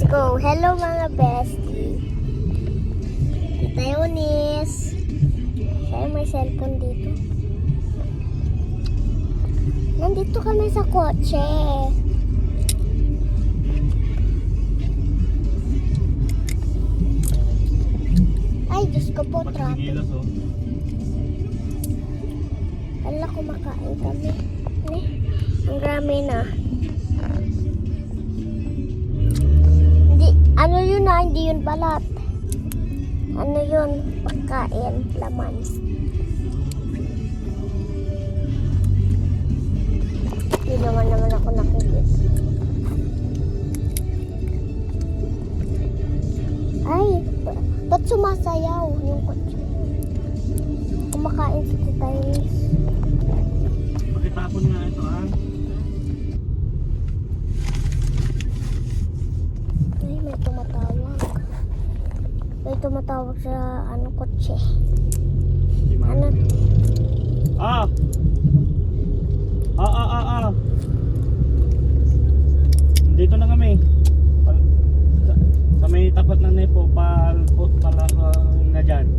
go. Hello mga bestie. Kita Eunice. Siya may cellphone dito. Nandito kami sa kotse. Ay, Diyos ko po, traffic. Wala, kumakain kami. Ang dami na. Hindi, ano yun na, hindi yun balat. Ano yun, pagkain, laman. Hindi naman ako nakikita. Ay, ba't sumasayaw yung kotse? Kumakain si Tita Eunice. Pakitapon nga ito Ay, may tumatawag. May tumatawag sa kotse. Ano? Dito na kami. Sa may tapat na nepo pala na dyan.